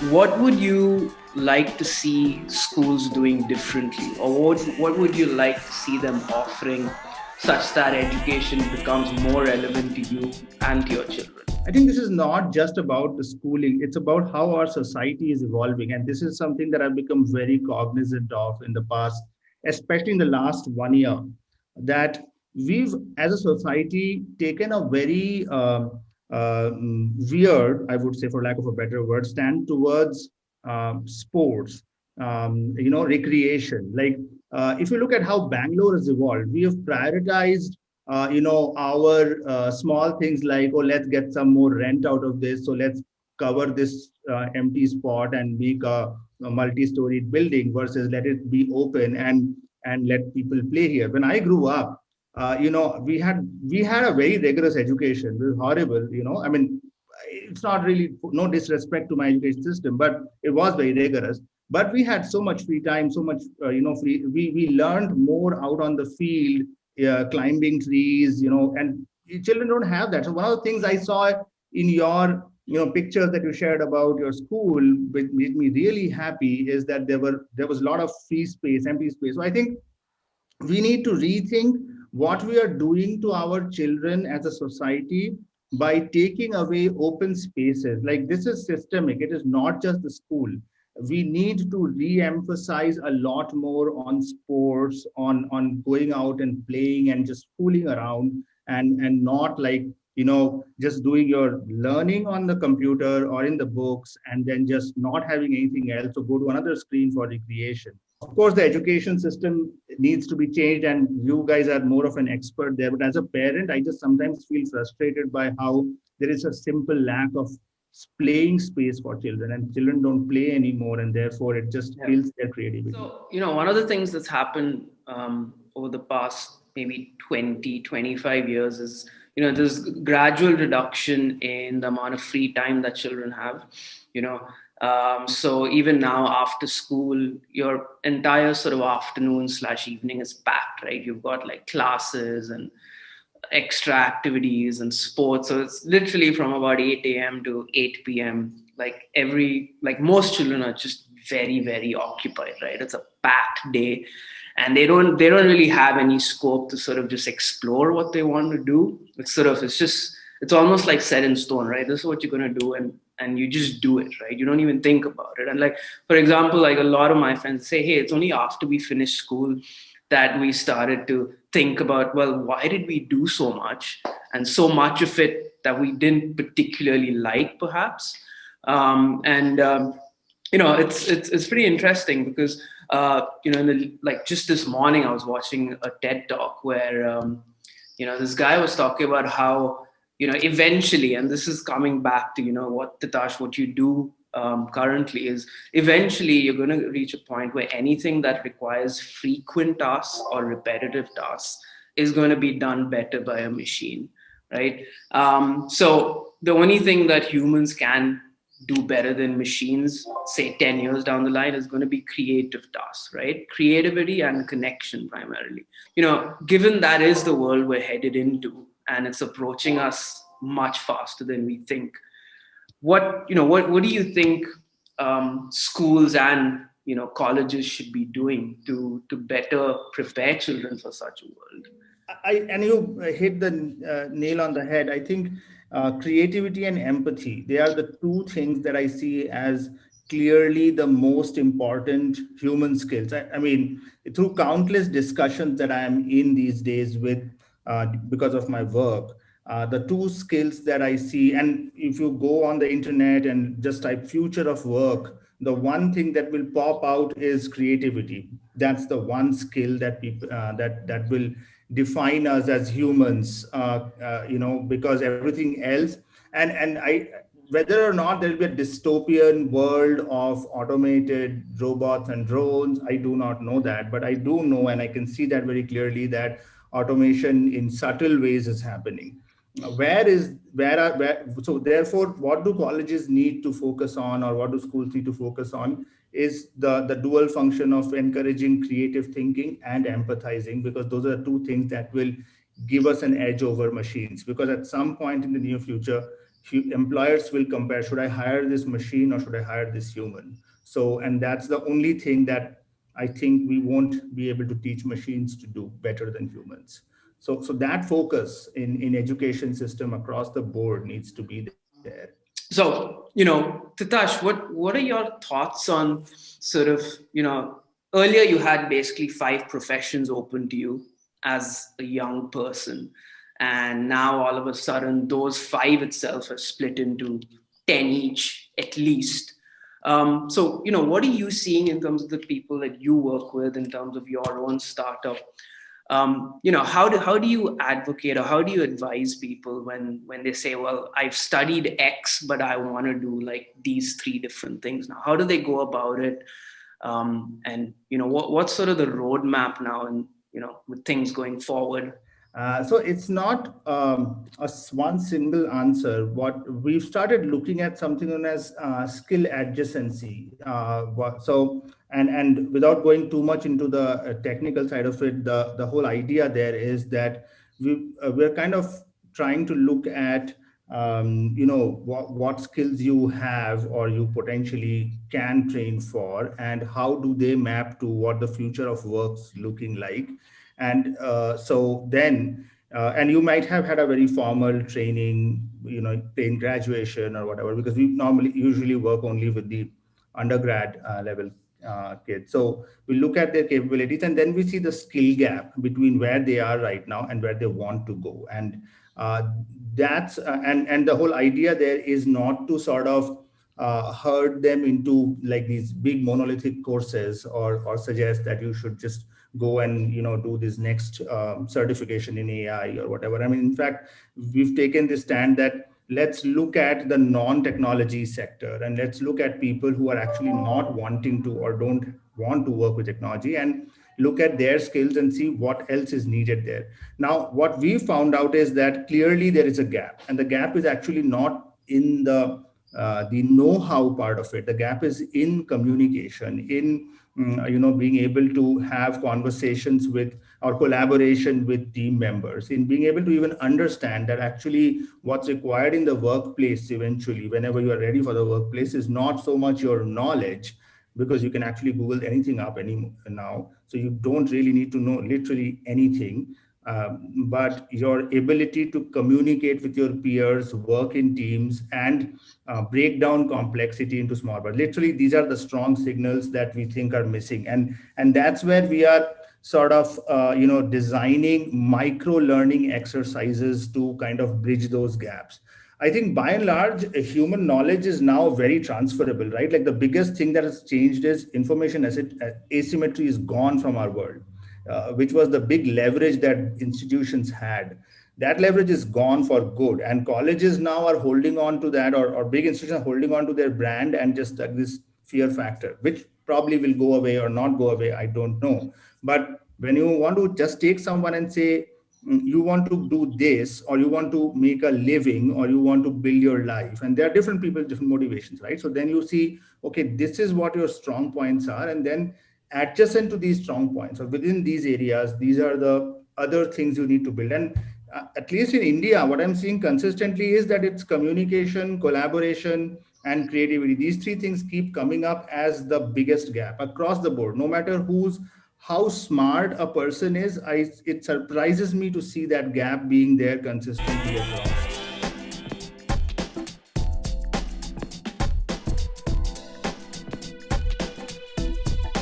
what would you like to see schools doing differently, or what would you like to see them offering such that education becomes more relevant to you and to your children? I think this is not just about the schooling, it's about how our society is evolving. And this is something that I've become very cognizant of in the past, especially in the last 1 year, that we've, as a society, taken a very weird, I would say, for lack of a better word, stand towards sports, recreation. Like, if you look at how Bangalore has evolved, we have prioritized our small things like, oh, let's get some more rent out of this. So let's cover this empty spot and make a multi-storied building versus let it be open and let people play here. When I grew up, we had a very rigorous education. It was horrible, I mean, it's not really no disrespect to my education system, but it was very rigorous. But we had so much free time, so much free. We learned more out on the field, climbing trees, and children don't have that. So one of the things I saw in your pictures that you shared about your school, which made me really happy, is that there was a lot of free space, empty space. So I think we need to rethink what we are doing to our children as a society by taking away open spaces. Like, this is systemic, it is not just the school. We need to re-emphasize a lot more on sports, on going out and playing and just fooling around, and not like just doing your learning on the computer or in the books and then just not having anything else, so go to another screen for recreation. Of course, the education system needs to be changed, and you guys are more of an expert there. But as a parent, I just sometimes feel frustrated by how there is a simple lack of playing space for children, and children don't play anymore, and therefore it just Yeah. kills their creativity. So, one of the things that's happened over the past maybe 20, 25 years is, there's gradual reduction in the amount of free time that children have, you know. So even now after school, your entire sort of afternoon slash evening is packed, right? You've got like classes and extra activities and sports. So it's literally from about 8 a.m. to 8 p.m. Like most children are just very, very occupied, right? It's a packed day, and they don't really have any scope to sort of just explore what they want to do. It's almost like set in stone, right? This is what you're gonna do, and you just do it, right? You don't even think about it. And like, for example, like a lot of my friends say, hey, it's only after we finish school that we started to think about, well, why did we do so much, and so much of it that we didn't particularly like, perhaps. And it's pretty interesting because like just this morning I was watching a TED talk where this guy was talking about how eventually, and this is coming back to what you do currently, is eventually you're going to reach a point where anything that requires frequent tasks or repetitive tasks is going to be done better by a machine, right? So the only thing that humans can do better than machines, say 10 years down the line, is going to be creative tasks, right? Creativity and connection primarily. Given that is the world we're headed into, and it's approaching us much faster than we think, what do you think schools and colleges should be doing to better prepare children for such a world? And you hit the nail on the head. I think creativity and empathy, they are the two things that I see as clearly the most important human skills. I mean, through countless discussions that I am in these days with, because of my work, the two skills that I see, and if you go on the internet and just type future of work, the one thing that will pop out is creativity. That's the one skill that people that will define us as humans, because everything else, and I, whether or not there will be a dystopian world of automated robots and drones, I do not know that, but I do know, and I can see that very clearly, that automation in subtle ways is happening. So therefore, what do colleges need to focus on, or what do schools need to focus on, is the dual function of encouraging creative thinking and empathizing, because those are two things that will give us an edge over machines. Because at some point in the near future, employers will compare, should I hire this machine or should I hire this human? So, and that's the only thing that I think we won't be able to teach machines to do better than humans. So that focus in education system across the board needs to be there. So, Titash, what are your thoughts on sort of, earlier you had basically five professions open to you as a young person, and now all of a sudden those five itself are split into 10 each at least. So, what are you seeing in terms of the people that you work with in terms of your own startup? How do you advocate or how do you advise people when they say, well, I've studied X but I want to do like these three different things now? How do they go about it? And what's sort of the roadmap now, and with things going forward? So it's not one single answer. What we've started looking at something known as skill adjacency. And without going too much into the technical side of it, the whole idea there is that we're kind of trying to look at what skills you have or you potentially can train for, and how do they map to what the future of work's looking like. And so then and you might have had a very formal training, in graduation or whatever, because we normally usually work only with the undergrad level kids. So we look at their capabilities, and then we see the skill gap between where they are right now and where they want to go. And uh, that's and the whole idea there is not to sort of herd them into like these big monolithic courses, or suggest that you should just go and do this next certification in AI or whatever. I mean, in fact, we've taken this stand that let's look at the non-technology sector, and let's look at people who are actually not wanting to or don't want to work with technology, and look at their skills and see what else is needed there. Now, what we found out is that clearly there is a gap, and the gap is actually not in the know-how part of it. The gap is in communication, in being able to have conversations with or collaboration with team members, in being able to even understand that actually what's required in the workplace eventually, whenever you are ready for the workplace, is not so much your knowledge, because you can actually Google anything up now. So you don't really need to know literally anything. But your ability to communicate with your peers, work in teams, and break down complexity into small parts. Literally, these are the strong signals that we think are missing, and that's where we are sort of designing micro learning exercises to kind of bridge those gaps. I think by and large, human knowledge is now very transferable, right? Like the biggest thing that has changed is information asymmetry is gone from our world, which was the big leverage that institutions had. That leverage is gone for good, and colleges now are holding on to that, or big institutions are holding on to their brand, and just like this fear factor, which probably will go away or not go away, I don't know. But when you want to just take someone and say, you want to do this, or you want to make a living, or you want to build your life, and there are different people, different motivations, right? So then you see, okay, this is what your strong points are, and then adjacent to these strong points or within these areas, these are the other things you need to build. And at least in India, what I'm seeing consistently is that it's communication, collaboration, and creativity. These three things keep coming up as the biggest gap across the board. No matter how smart a person is, it surprises me to see that gap being there consistently across.